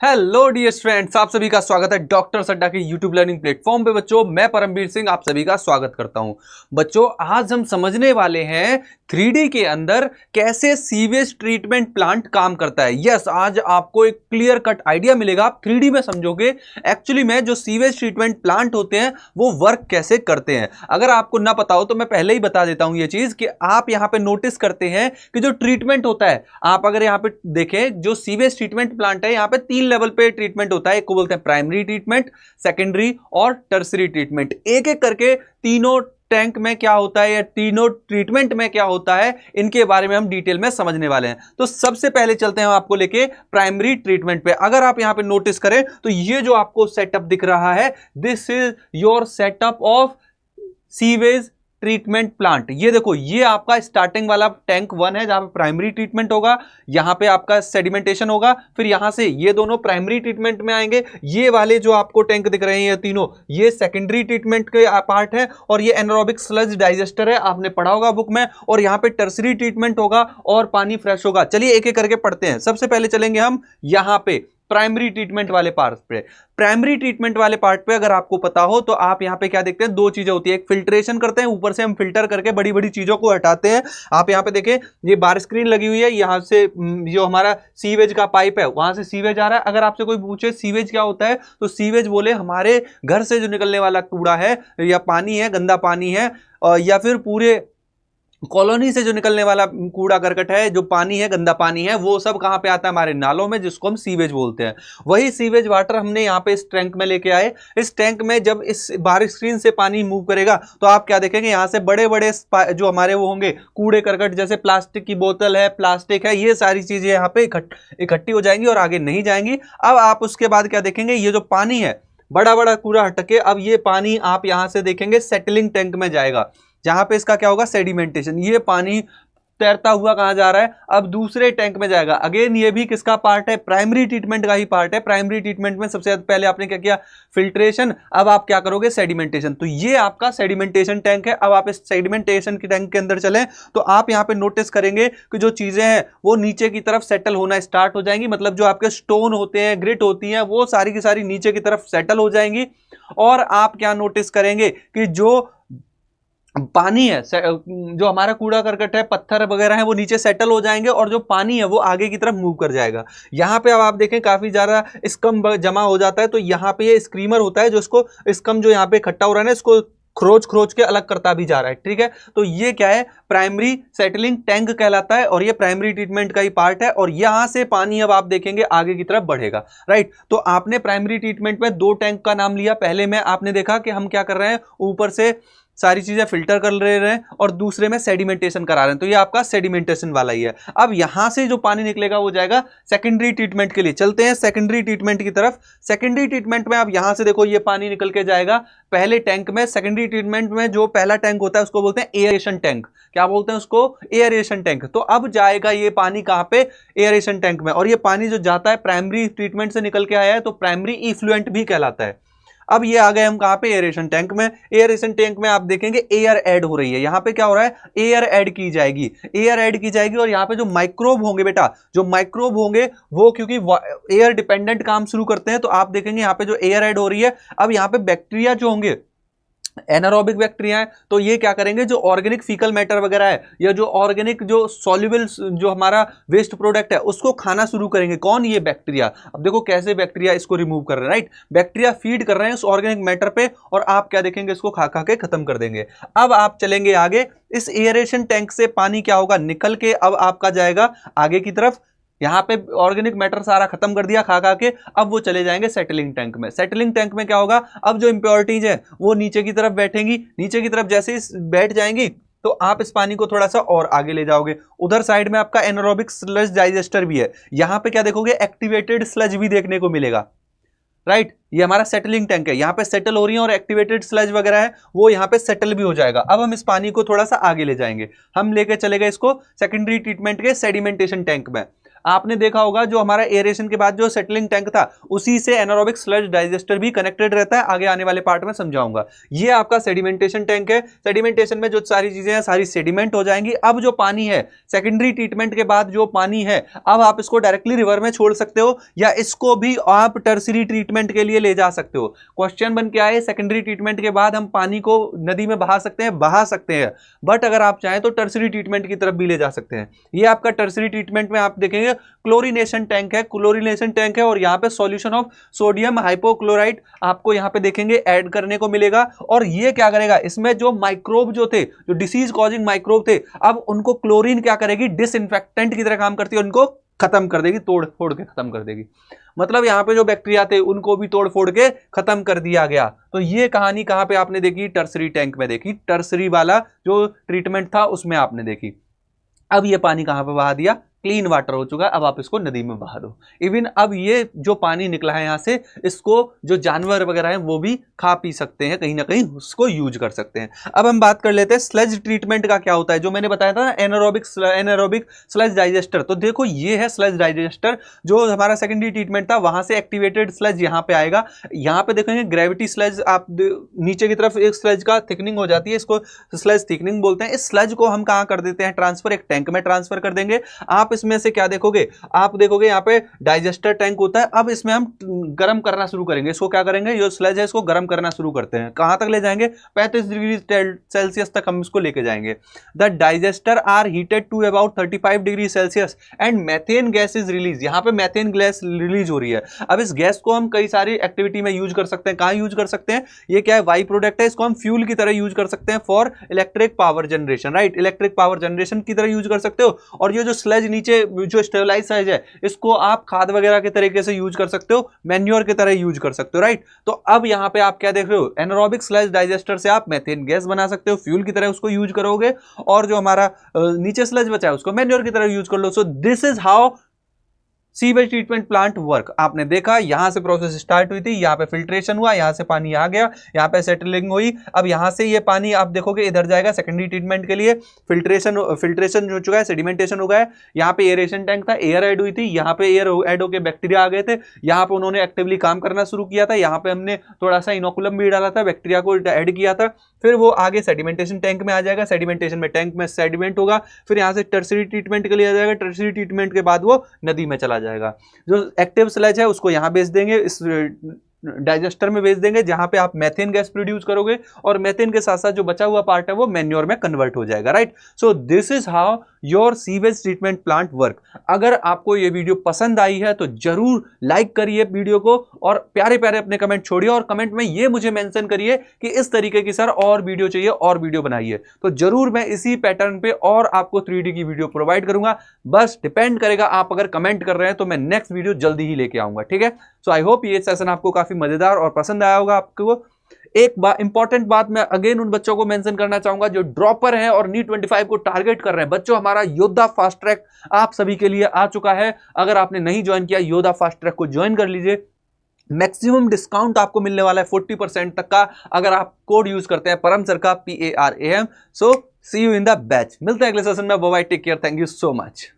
Hello dear friends, आप सभी का स्वागत है डॉक्टर सड्डा के यूट्यूब लर्निंग प्लेटफॉर्म पे। बच्चों, मैं परमवीर सिंह आप सभी का स्वागत करता हूं। बच्चों, आज हम समझने वाले हैं 3D के अंदर कैसे सीवेज ट्रीटमेंट प्लांट काम करता है। यस, आज आपको एक क्लियर कट आइडिया मिलेगा, आप 3D में समझोगे एक्चुअली में जो सीवेज ट्रीटमेंट प्लांट होते हैं वो वर्क कैसे करते हैं। अगर आपको ना पता हो तो मैं पहले ही बता देता हूं ये चीज कि आप यहां पे नोटिस करते हैं कि जो ट्रीटमेंट होता है, आप अगर यहां पे देखें, जो सीवेज ट्रीटमेंट प्लांट है यहां पे 3 लेवल पे ट्रीटमेंट होता है। एक को बोलते हैं प्राइमरी ट्रीटमेंट, सेकेंडरी और टर्सरी ट्रीटमेंट। एक एक करके तीनों टैंक में क्या होता है या तीनों ट्रीटमेंट में क्या होता है, इनके बारे में हम डिटेल में समझने वाले हैं। तो सबसे पहले चलते हैं आपको लेके प्राइमरी ट्रीटमेंट पे। अगर आप यहां पे नोटिस करें तो ये जो आपको सेटअप दिख रहा है, this is your setup of sewage treatment plant. ये देखो, ये आपका स्टार्टिंग वाला टैंक 1 है जहां पे प्राइमरी ट्रीटमेंट होगा, यहां पे आपका सेडिमेंटेशन होगा, फिर यहां से ये दोनों प्राइमरी ट्रीटमेंट में आएंगे। ये वाले जो आपको टैंक दिख रहे हैं ये तीनों, ये सेकेंडरी ट्रीटमेंट के पार्ट है, और ये एनारोबिक स्लज डाइजेस्टर है, आपने पढ़ा होगा बुक में। और यहां पे टर्सरी ट्रीटमेंट होगा और पानी फ्रेश होगा। चलिए एक एक करके पढ़ते हैं। सबसे पहले चलेंगे हम यहां पे प्राइमरी ट्रीटमेंट वाले पार्ट पे। प्राइमरी ट्रीटमेंट वाले पार्ट पे अगर आपको पता हो तो आप यहां पे क्या देखते हैं, दो चीजें होती है। एक फिल्ट्रेशन करते हैं, ऊपर से हम फिल्टर करके बड़ी बड़ी चीजों को हटाते हैं। आप यहां पे देखें, ये बार स्क्रीन लगी हुई है, यहां से जो हमारा सीवेज का पाइप है वहां से सीवेज आ रहा है। अगर आपसे कोई पूछे सीवेज क्या होता है तो सीवेज बोले हमारे घर से जो निकलने वाला कूड़ा है या पानी है, गंदा पानी है, या फिर पूरे कॉलोनी से जो निकलने वाला कूड़ा करकट है, जो पानी है, गंदा पानी है, वो सब कहां पे आता है, हमारे नालों में, जिसको हम सीवेज बोलते हैं। वही सीवेज वाटर हमने यहां पे इस टैंक में लेके आए। इस टैंक में जब इस बाहरी स्क्रीन से पानी मूव करेगा तो आप क्या देखेंगे, यहां से बड़े बड़े जो हमारे वो होंगे कूड़े करकट, जैसे प्लास्टिक की बोतल है, प्लास्टिक है, ये सारी चीजें यहां पे इकट्ठी हो जाएंगी और आगे नहीं जाएंगी। अब आप उसके बाद क्या देखेंगे, ये जो पानी है, बड़ा बड़ा कूड़ा हटके अब ये पानी आप यहां से देखेंगे सेटलिंग टैंक में जाएगा, जहां पे इसका क्या होगा, सेडिमेंटेशन। ये पानी तैरता हुआ कहां जा रहा है, अब दूसरे टैंक में जाएगा। अगेन ये भी किसका पार्ट है, प्राइमरी ट्रीटमेंट का ही पार्ट है। प्राइमरी ट्रीटमेंट में सबसे पहले आपने क्या किया, फिल्ट्रेशन। अब आप क्या करोगे, सेडिमेंटेशन। तो ये आपका सेडिमेंटेशन टैंक है। अब आप इस सेडिमेंटेशन के टैंक के अंदर चलें तो आप यहां पे नोटिस करेंगे कि जो चीजें हैं वो नीचे की तरफ सेटल होना स्टार्ट हो जाएंगी। मतलब जो आपके स्टोन होते हैं, ग्रिट होती हैं, वो सारी की सारी नीचे की तरफ सेटल हो जाएंगी। और आप क्या नोटिस करेंगे कि जो पानी है, जो हमारा कूड़ा करकट है, पत्थर वगैरह है, वो नीचे सेटल हो जाएंगे और जो पानी है वो आगे की तरफ मूव कर जाएगा। यहां पे अब आप देखें काफी ज्यादा स्कम जमा हो जाता है, तो यहां पे ये स्क्रीमर होता है जो इसको, स्कम जो यहां पे इकट्ठा हो रहा है ना, इसको खरोच खरोच के अलग करता भी जा रहा है। ठीक है, तो ये क्या है, प्राइमरी सेटलिंग टैंक कहलाता है, और ये प्राइमरी ट्रीटमेंट का ही पार्ट है। और यहां से पानी अब आप देखेंगे आगे की तरफ बढ़ेगा। राइट, तो आपने प्राइमरी ट्रीटमेंट में दो टैंक का नाम लिया। पहले में आपने देखा कि हम क्या कर रहे हैं, ऊपर से सारी चीजें फिल्टर कर रहे हैं और दूसरे में सेडिमेंटेशन करा रहे हैं, तो ये आपका सेडिमेंटेशन वाला ही है। अब यहां से जो पानी निकलेगा वो जाएगा सेकेंडरी ट्रीटमेंट के लिए। चलते हैं सेकेंडरी ट्रीटमेंट की तरफ। सेकेंडरी ट्रीटमेंट में अब यहां से देखो, ये पानी निकल के जाएगा पहले टैंक में। सेकेंडरी ट्रीटमेंट में जो पहला टैंक होता है उसको बोलते हैं एयरेशन टैंक। क्या बोलते हैं उसको, एयरेशन टैंक। तो अब जाएगा ये पानी कहां पे, एयरेशन टैंक में। और ये पानी जो जाता है प्राइमरी ट्रीटमेंट से निकल के आया है, तो प्राइमरी इफ्लुएंट भी कहलाता है। अब ये आ गए हम कहां पे, एयरेशन टैंक में। एयरेशन टैंक में आप देखेंगे एयर ऐड हो रही है। यहां पे क्या हो रहा है, एयर ऐड की जाएगी, एयर ऐड की जाएगी। और यहां पे जो माइक्रोब होंगे बेटा, जो माइक्रोब होंगे वो क्योंकि एयर डिपेंडेंट काम शुरू करते हैं, तो आप देखेंगे यहां पे जो एयर ऐड हो रही है, अब यहां पे बैक्टीरिया जो होंगे, एनारोबिक बैक्टीरिया है, तो ये क्या करेंगे, जो ऑर्गेनिक फीकल मैटर वगैरह है या जो ऑर्गेनिक जो सॉल्युबल जो हमारा वेस्ट प्रोडक्ट है उसको खाना शुरू करेंगे। कौन, ये बैक्टीरिया। अब देखो कैसे बैक्टीरिया इसको रिमूव कर रहे हैं। राइट, बैक्टीरिया फीड कर रहे हैं उस ऑर्गेनिक मैटर पे, और आप क्या देखेंगे, इसको खा खा के खत्म कर देंगे। अब आप चलेंगे आगे, इस एयरेशन टैंक से पानी क्या होगा, निकल के अब आपका जाएगा आगे की तरफ। यहां पे ऑर्गेनिक मैटर सारा खत्म कर दिया खा खा के, अब वो चले जाएंगे सेटलिंग टैंक में। सेटलिंग टैंक में क्या होगा, अब जो इंप्योरिटीज है वो नीचे की तरफ बैठेंगी। नीचे की तरफ जैसे ही बैठ जाएंगी तो आप इस पानी को थोड़ा सा और आगे ले जाओगे। उधर साइड में आपका एनारोबिक स्लज डाइजेस्टर भी है। यहां पे क्या देखोगे, एक्टिवेटेड स्लज भी देखने को मिलेगा। राइट, ये हमारा सेटलिंग टैंक है, यहाँ पे सेटल हो रही है, और एक्टिवेटेड स्लज वगैरह है वो यहाँ पे सेटल भी हो जाएगा। अब हम इस पानी को थोड़ा सा आगे ले जाएंगे, हम लेके चले गए इसको सेकेंडरी ट्रीटमेंट के सेडिमेंटेशन टैंक में। आपने देखा होगा जो हमारा एरेशन के बाद जो सेटलिंग टैंक था उसी से एनारोबिक स्लज डाइजेस्टर भी कनेक्टेड रहता है, आगे आने वाले पार्ट में समझाऊंगा। ये आपका सेडिमेंटेशन टैंक है। सेडिमेंटेशन में जो सारी चीजें हैं सारी सेडिमेंट हो जाएंगी। अब जो पानी है सेकेंडरी ट्रीटमेंट के बाद जो पानी है, अब आप इसको डायरेक्टली रिवर में छोड़ सकते हो या इसको भी आप टर्सरी ट्रीटमेंट के लिए ले जा सकते हो। क्वेश्चन बन के आए सेकेंडरी ट्रीटमेंट के बाद हम पानी को नदी में बहा सकते हैं, बट अगर आप चाहें तो टर्सरी ट्रीटमेंट की तरफ भी ले जा सकते हैं। ये आपका टर्सरी ट्रीटमेंट में आप देखेंगे क्लोरीनेशन टैंक है और यहां पे सॉल्यूशन ऑफ सोडियम हाइपोक्लोराइड आपको यहां पे देखेंगे ऐड करने को मिलेगा। और ये क्या करेगा, इसमें जो माइक्रोब जो थे, जो डिसीज कॉजिंग माइक्रोब थे, अब उनको क्लोरीन क्या करेगी, डिसइंफेक्टेंट की तरह काम करती है, उनको खत्म कर देगी, तोड़ फोड़ के खत्म कर देगी। मतलब यहां पे जो बैक्टीरिया थे उनको भी तोड़ फोड़ के खत्म कर दिया गया। तो ये कहानी कहां पे आपने देखी, टर्सरी टैंक में देखी, टर्सरी वाला जो ट्रीटमेंट था उसमें आपने देखी। अब ये पानी कहां पे बहा दिया, क्लीन वाटर हो चुका है, अब आप इसको नदी में बहा दो। इवन अब ये जो पानी निकला है यहां से, इसको जो जानवर वगैरह हैं वो भी खा पी सकते हैं, कहीं ना कहीं उसको यूज कर सकते हैं। अब हम बात कर लेते हैं स्लज ट्रीटमेंट का क्या होता है, जो मैंने बताया था एनारोबिक स्लज डाइजेस्टर। तो देखो ये है स्लज डाइजेस्टर, जो हमारा सेकेंडरी ट्रीटमेंट था वहां से एक्टिवेटेड स्लज यहां पे आएगा। यहां पे देखेंगे ग्रेविटी स्लज, आप नीचे की तरफ एक स्लज का थिकनिंग हो जाती है, इसको स्लज थिकनिंग बोलते हैं। इस स्लज को हम कहां कर देते हैं, ट्रांसफर, एक टैंक में ट्रांसफर कर देंगे। आप इसमें से क्या देखोगे, आप देखोगे यहाँ पे डाइजेस्टर टैंक होता है। अब इसमें हम गर्म करना शुरू करेंगे, इसको क्या करेंगे, जो स्लज है इसको गर्म करना शुरू करते हैं। कहां तक ले जाएंगे, 35 डिग्री सेल्सियस तक हम इसको लेके जाएंगे। The digester are heated to about 35 degree Celsius and methane gas is release. यहाँ पे मेथेन गैस रिलीज हो रही है। अब इस गैस को हम कई सारी एक्टिविटी में यूज कर सकते हैं। कहां यूज कर सकते हैं, ये क्या है, वाई प्रोडक्ट है, इसको हम फ्यूल की तरह यूज कर सकते हैं for electric power generation, right, electric power generation की तरह यूज कर सकते हो। और ये जो स्लज नीचे जो स्टेबलाइज साइज है, इसको आप खाद वगैरह के तरीके से यूज कर सकते हो, मैन्योर की तरह यूज कर सकते हो, राइट। तो अब यहां पे आप क्या देख रहे हो, एनारोबिक स्लज डाइजेस्टर से आप मेथेन गैस बना सकते हो, फ्यूल की तरह उसको यूज करोगे, और जो हमारा नीचे स्लज बचा है उसको मैन्योर की तरह यूज कर लो। So this is how sewage treatment plant work. आपने देखा यहां से प्रोसेस स्टार्ट हुई थी, यहां पे फिल्ट्रेशन हुआ, यहां से पानी आ गया, यहां पे सेटलिंग हुई। अब यहां से ये पानी आप देखोगे इधर जाएगा सेकेंडरी ट्रीटमेंट के लिए। फिल्ट्रेशन हो चुका है, सेडिमेंटेशन हो गया है। यहाँ पे एरेशन टैंक था, एयर ऐड हुई थी, यहाँ पे एयर ऐड होकर बैक्टीरिया आ गए थे, यहाँ पे उन्होंने एक्टिवली काम करना शुरू किया था। यहाँ पे हमने थोड़ा सा इनोकुलम भी डाला था, बैक्टीरिया को ऐड किया था। फिर वो आगे सेडिमेंटेशन टैंक में आ जाएगा, सेडिमेंटेशन में टैंक में सेडिमेंट होगा, फिर यहाँ से टर्सरी ट्रीटमेंट के लिए आ जाएगा, टर्सरी ट्रीटमेंट के बाद वो नदी में चला जाएगा। जो एक्टिव स्लज है उसको यहां बेच देंगे, इस डाइजेस्टर में भेज देंगे, जहां पे आप मेथेन गैस प्रोड्यूस करोगे, और मेथेन के साथ साथ जो बचा हुआ पार्ट है वो मैन्योर में कन्वर्ट हो जाएगा, right. So this is how your sewage treatment plant work. अगर आपको ये वीडियो पसंद आई है तो जरूर लाइक करिए वीडियो को, और प्यारे प्यारे अपने कमेंट छोड़िए, और कमेंट में ये मुझे मेंशन करिए कि इस तरीके की सर और वीडियो चाहिए, और वीडियो बनाइए। तो जरूर मैं इसी पैटर्न पे और आपको 3D की वीडियो प्रोवाइड करूंगा। बस डिपेंड करेगा, आप अगर कमेंट कर रहे हैं तो मैं नेक्स्ट वीडियो जल्दी ही लेके आऊंगा, ठीक है। सो आई होप ये सेशन आपको काफी मजेदार और पसंद आया होगा आपको। एक इंपॉर्टेंट बात मैं अगेन उन बच्चों को मेंशन करना चाहूंगा जो ड्रॉपर हैं और नीट 25 को टारगेट कर रहे हैं। बच्चों, हमारा योद्धा फास्ट ट्रैक आप सभी के लिए आ चुका है। अगर आपने नहीं ज्वाइन किया, योद्धा फास्ट ट्रैक को ज्वाइन कर लीजिए। मैक्सिमम डिस्काउंट आपको मिलने वाला है 40% तक का, अगर आप कोड यूज करते हैं परम सर का, PARAM। So see you in the batch. मिलते हैं अगले सेशन में। Bye bye, take care, thank you so much.